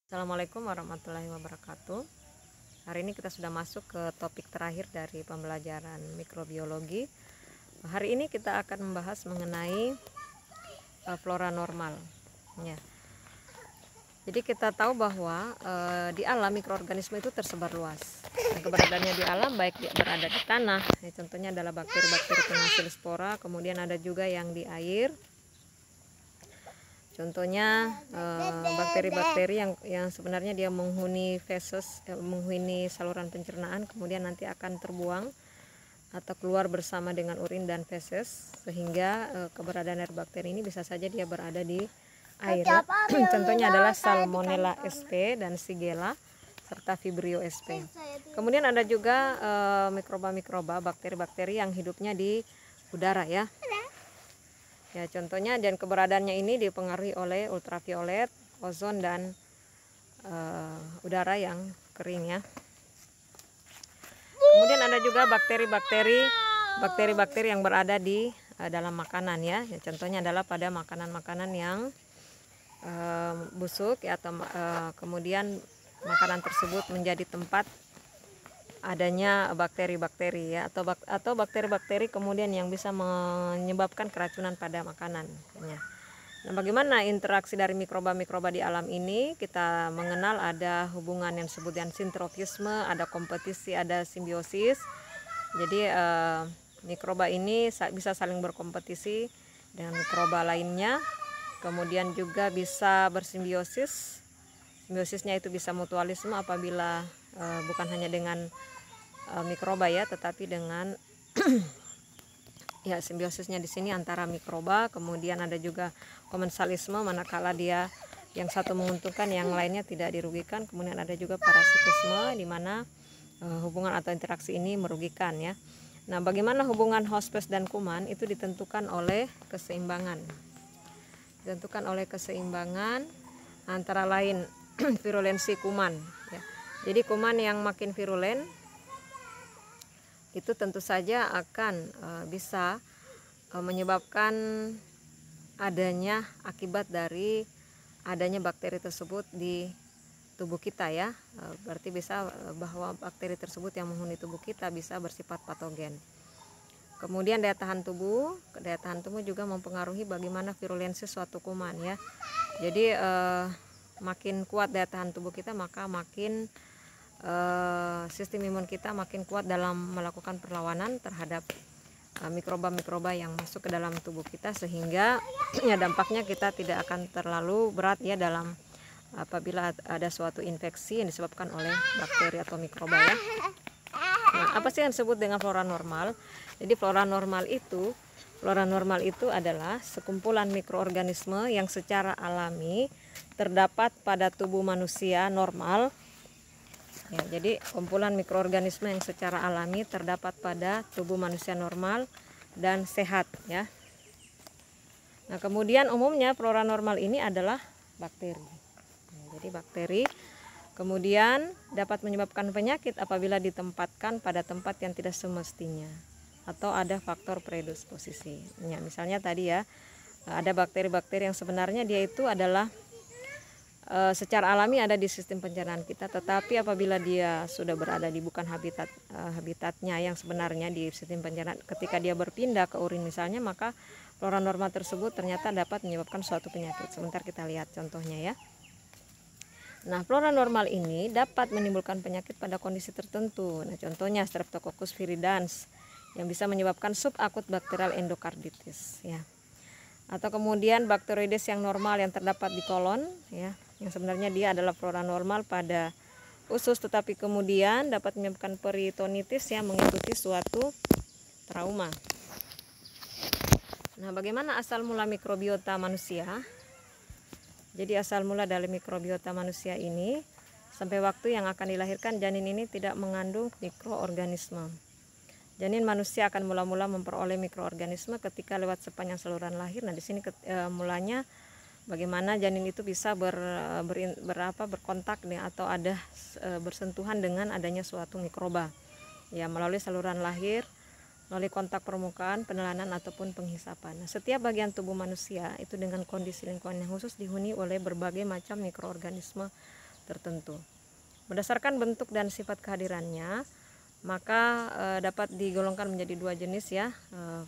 Assalamualaikum warahmatullahi wabarakatuh. Hari ini kita sudah masuk ke topik terakhir dari pembelajaran mikrobiologi. Hari ini kita akan membahas mengenai flora normal. Ya. Jadi kita tahu bahwa di alam mikroorganisme itu tersebar luas. Dan keberadaannya di alam baik dia berada di tanah, contohnya adalah bakteri-bakteri penghasil spora, kemudian ada juga yang di air. Contohnya bakteri-bakteri yang sebenarnya dia menghuni feses, menghuni saluran pencernaan, kemudian nanti akan terbuang atau keluar bersama dengan urin dan feses, sehingga keberadaan air bakteri ini bisa saja dia berada di air. Contohnya adalah Salmonella sp dan Shigella serta Vibrio sp. Kemudian ada juga mikroba-mikroba, bakteri-bakteri yang hidupnya di udara ya. Ya, contohnya, dan keberadaannya ini dipengaruhi oleh ultraviolet, ozon, dan udara yang kering ya. Kemudian ada juga bakteri-bakteri yang berada di dalam makanan ya. Contohnya adalah pada makanan-makanan yang busuk ya, atau kemudian makanan tersebut menjadi tempat adanya bakteri-bakteri ya, atau bakteri-bakteri kemudian yang bisa menyebabkan keracunan pada makanan ya. Nah, bagaimana interaksi dari mikroba-mikroba di alam ini? Kita mengenal ada hubungan yang disebut dengan sintrofisme, ada kompetisi, ada simbiosis. Jadi mikroba ini bisa saling berkompetisi dengan mikroba lainnya, kemudian juga bisa bersimbiosis. Simbiosisnya itu bisa mutualisme apabila bukan hanya dengan mikroba ya, tetapi dengan ya, simbiosisnya di sini antara mikroba. Kemudian ada juga komensalisme, manakala dia yang satu menguntungkan yang lainnya tidak dirugikan. Kemudian ada juga parasitisme, di mana hubungan atau interaksi ini merugikan ya. Nah, bagaimana hubungan hospes dan kuman itu ditentukan oleh keseimbangan. Ditentukan oleh keseimbangan antara lain virulensi kuman ya. Jadi kuman yang makin virulen itu tentu saja akan bisa menyebabkan adanya akibat dari adanya bakteri tersebut di tubuh kita ya. Berarti bisa bahwa bakteri tersebut yang menghuni tubuh kita bisa bersifat patogen. Kemudian daya tahan tubuh juga mempengaruhi bagaimana virulensi suatu kuman ya. Jadi makin kuat daya tahan tubuh kita, maka makin sistem imun kita makin kuat dalam melakukan perlawanan terhadap mikroba-mikroba yang masuk ke dalam tubuh kita, sehingga ya dampaknya kita tidak akan terlalu berat ya dalam apabila ada suatu infeksi yang disebabkan oleh bakteri atau mikroba ya. Nah, apa sih yang disebut dengan flora normal? Jadi flora normal itu adalah sekumpulan mikroorganisme yang secara alami terdapat pada tubuh manusia normal. Ya, jadi kumpulan mikroorganisme yang secara alami terdapat pada tubuh manusia normal dan sehat ya. Nah, kemudian umumnya flora normal ini adalah bakteri. Nah, jadi bakteri kemudian dapat menyebabkan penyakit apabila ditempatkan pada tempat yang tidak semestinya atau ada faktor predisposisi. Ya, misalnya tadi ya, ada bakteri-bakteri yang sebenarnya dia itu adalah secara alami ada di sistem pencernaan kita, tetapi apabila dia sudah berada di bukan habitatnya yang sebenarnya di sistem pencernaan, ketika dia berpindah ke urin misalnya, maka flora normal tersebut ternyata dapat menyebabkan suatu penyakit. Sebentar kita lihat contohnya ya. Nah, flora normal ini dapat menimbulkan penyakit pada kondisi tertentu. Nah, contohnya Streptococcus viridans yang bisa menyebabkan subakut bakterial endokarditis ya. Atau kemudian bakteroides yang normal yang terdapat di kolon ya, yang sebenarnya dia adalah flora normal pada usus, tetapi kemudian dapat menyebabkan peritonitis yang mengikuti suatu trauma. Nah, bagaimana asal mula mikrobiota manusia? Jadi asal mula dari mikrobiota manusia ini, sampai waktu yang akan dilahirkan janin ini tidak mengandung mikroorganisme. Janin manusia akan mula-mula memperoleh mikroorganisme ketika lewat sepanjang saluran lahir. Nah, di sini mulanya bagaimana janin itu bisa berkontak dengan, atau ada bersentuhan dengan adanya suatu mikroba ya, melalui saluran lahir, melalui kontak permukaan, penelanan ataupun penghisapan. Nah, setiap bagian tubuh manusia itu dengan kondisi lingkungan yang khusus dihuni oleh berbagai macam mikroorganisme tertentu. Berdasarkan bentuk dan sifat kehadirannya, maka dapat digolongkan menjadi dua jenis ya.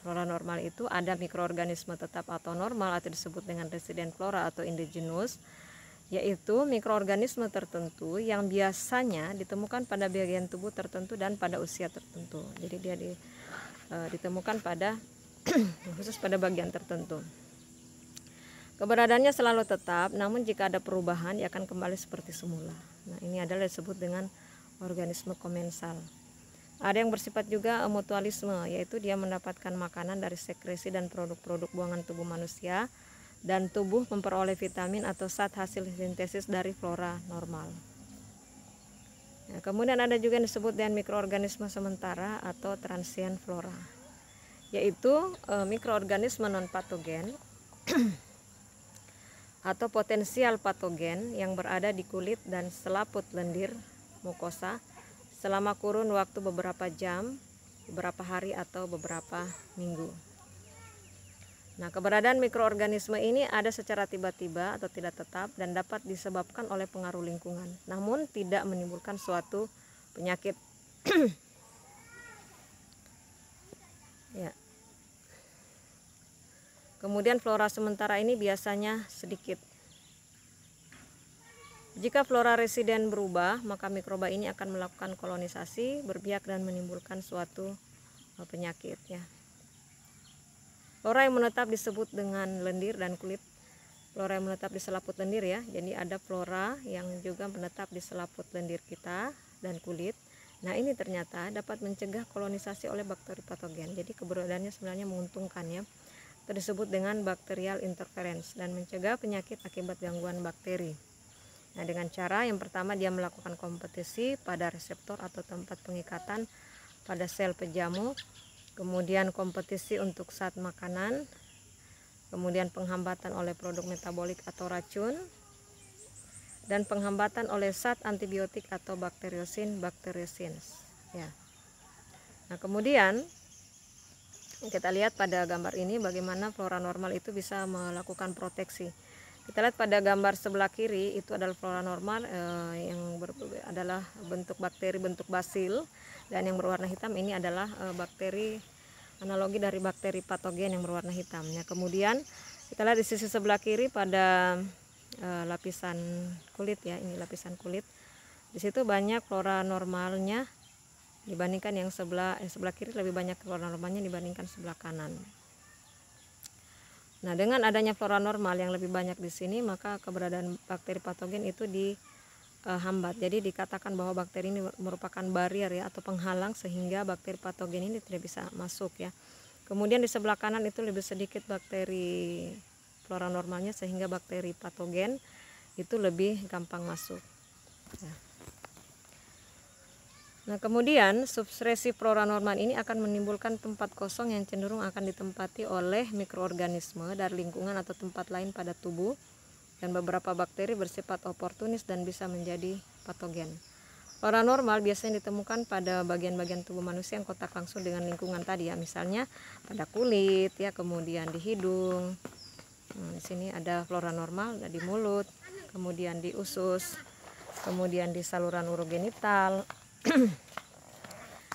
Flora normal itu ada mikroorganisme tetap atau normal atau disebut dengan resident flora atau indigenous, yaitu mikroorganisme tertentu yang biasanya ditemukan pada bagian tubuh tertentu dan pada usia tertentu. Jadi dia ditemukan pada khusus pada bagian tertentu. Keberadaannya selalu tetap, namun jika ada perubahan ia akan kembali seperti semula. Nah, ini adalah disebut dengan organisme komensal. Ada yang bersifat juga mutualisme, yaitu dia mendapatkan makanan dari sekresi dan produk-produk buangan tubuh manusia, dan tubuh memperoleh vitamin atau zat hasil sintesis dari flora normal. Nah, kemudian ada juga yang disebut dengan mikroorganisme sementara atau transient flora, yaitu mikroorganisme non patogen atau potensial patogen yang berada di kulit dan selaput lendir mukosa selama kurun waktu beberapa jam, beberapa hari atau beberapa minggu. Nah, keberadaan mikroorganisme ini ada secara tiba-tiba atau tidak tetap dan dapat disebabkan oleh pengaruh lingkungan, namun tidak menimbulkan suatu penyakit. Ya. Kemudian flora sementara ini biasanya sedikit. Jika flora residen berubah, maka mikroba ini akan melakukan kolonisasi, berbiak dan menimbulkan suatu penyakit ya. Flora yang menetap disebut dengan lendir dan kulit. Flora yang menetap di selaput lendir ya. Jadi ada flora yang juga menetap di selaput lendir kita dan kulit. Nah, ini ternyata dapat mencegah kolonisasi oleh bakteri patogen. Jadi keberadaannya sebenarnya menguntungkan ya. Itu disebut dengan bacterial interference dan mencegah penyakit akibat gangguan bakteri. Nah, dengan cara yang pertama dia melakukan kompetisi pada reseptor atau tempat pengikatan pada sel pejamu, kemudian kompetisi untuk zat makanan, kemudian penghambatan oleh produk metabolik atau racun, dan penghambatan oleh zat antibiotik atau bakteriosin ya. Nah, kemudian kita lihat pada gambar ini bagaimana flora normal itu bisa melakukan proteksi. Kita lihat pada gambar sebelah kiri itu adalah flora normal yang adalah bentuk bakteri bentuk basil, dan yang berwarna hitam ini adalah bakteri analogi dari bakteri patogen yang berwarna hitam. Ya, kemudian kita lihat di sisi sebelah kiri pada lapisan kulit ya, ini lapisan kulit. Di situ banyak flora normalnya dibandingkan yang sebelah kiri, lebih banyak flora normalnya dibandingkan sebelah kanan. Nah, dengan adanya flora normal yang lebih banyak di sini, maka keberadaan bakteri patogen itu dihambat. Jadi dikatakan bahwa bakteri ini merupakan barrier ya atau penghalang sehingga bakteri patogen ini tidak bisa masuk ya. Kemudian di sebelah kanan itu lebih sedikit bakteri flora normalnya sehingga bakteri patogen itu lebih gampang masuk. Ya. Nah, kemudian substresi flora normal ini akan menimbulkan tempat kosong yang cenderung akan ditempati oleh mikroorganisme dari lingkungan atau tempat lain pada tubuh, dan beberapa bakteri bersifat oportunis dan bisa menjadi patogen. Flora normal biasanya ditemukan pada bagian-bagian tubuh manusia yang kontak langsung dengan lingkungan tadi ya, misalnya pada kulit ya, kemudian di hidung. Nah, di sini ada flora normal di mulut, kemudian di usus, kemudian di saluran urogenital,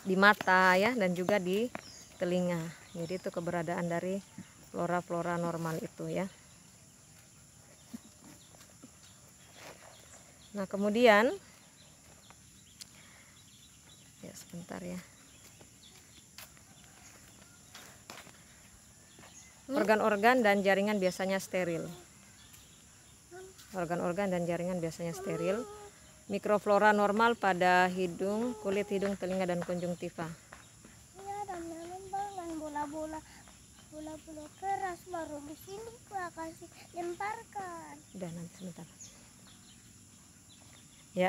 di mata ya, dan juga di telinga. Jadi itu keberadaan dari flora-flora normal itu ya. Nah, kemudian ya sebentar ya. Organ-organ dan jaringan biasanya steril. Organ-organ dan jaringan biasanya steril. Mikroflora normal pada hidung, kulit hidung, telinga, dan konjungtiva. Iya, dan dengan bola-bola keras, baru di sini gua kasih lemparkan. Udah, nanti sebentar. Ya,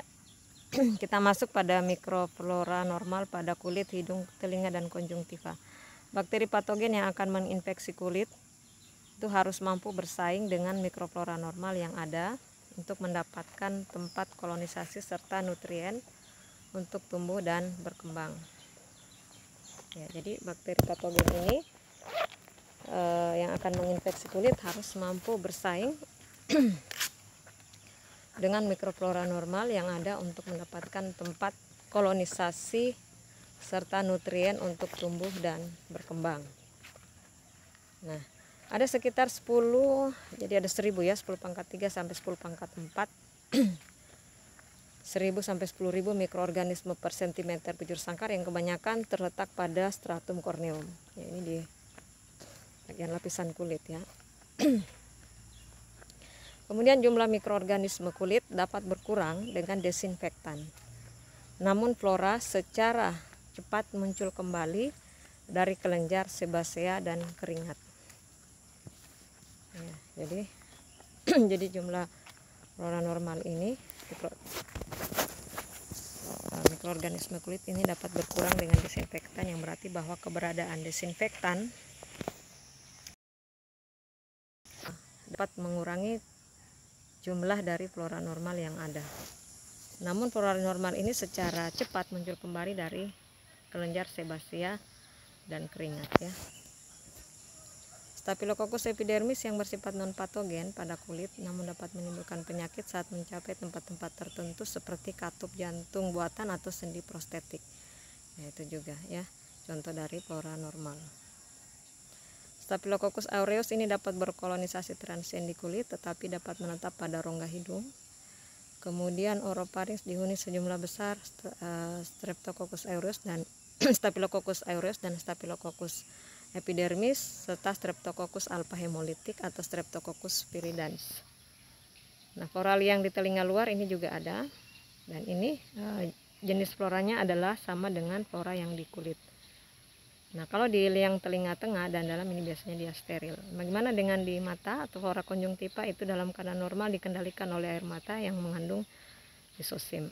kita masuk pada mikroflora normal pada kulit, hidung, telinga, dan konjungtiva. Bakteri patogen yang akan menginfeksi kulit itu harus mampu bersaing dengan mikroflora normal yang ada untuk mendapatkan tempat kolonisasi serta nutrien untuk tumbuh dan berkembang. Ya, jadi bakteri patogen ini yang akan menginfeksi kulit harus mampu bersaing dengan mikroflora normal yang ada untuk mendapatkan tempat kolonisasi serta nutrien untuk tumbuh dan berkembang. Nah, ada sekitar 10, jadi ada 1000 ya, 10 pangkat 3 sampai 10 pangkat 4. 1000 sampai 10.000 mikroorganisme per sentimeter bujur sangkar yang kebanyakan terletak pada stratum corneum. Ya, ini di bagian lapisan kulit ya. Kemudian jumlah mikroorganisme kulit dapat berkurang dengan desinfektan. Namun flora secara cepat muncul kembali dari kelenjar, sebasea dan keringat. Ya, jadi jumlah flora normal ini, mikroorganisme kulit ini dapat berkurang dengan desinfektan, yang berarti bahwa keberadaan desinfektan dapat mengurangi jumlah dari flora normal yang ada. Namun flora normal ini secara cepat muncul kembali dari kelenjar, sebasea dan keringat ya. Staphylococcus epidermis yang bersifat non patogen pada kulit namun dapat menimbulkan penyakit saat mencapai tempat-tempat tertentu seperti katup jantung buatan atau sendi prostetik. Ya, itu juga ya contoh dari flora normal. Staphylococcus aureus ini dapat berkolonisasi transien di kulit tetapi dapat menetap pada rongga hidung. Kemudian orofarinx dihuni sejumlah besar Streptococcus aureus dan Staphylococcus aureus dan Staphylococcus epidermis serta Streptococcus alpha hemolytic atau Streptococcus viridans. Nah, flora liang di telinga luar ini juga ada, dan ini jenis floranya adalah sama dengan flora yang di kulit. Nah, kalau di liang telinga tengah dan dalam ini biasanya dia steril. Bagaimana dengan di mata atau flora konjungtiva? Itu dalam keadaan normal dikendalikan oleh air mata yang mengandung lisosim.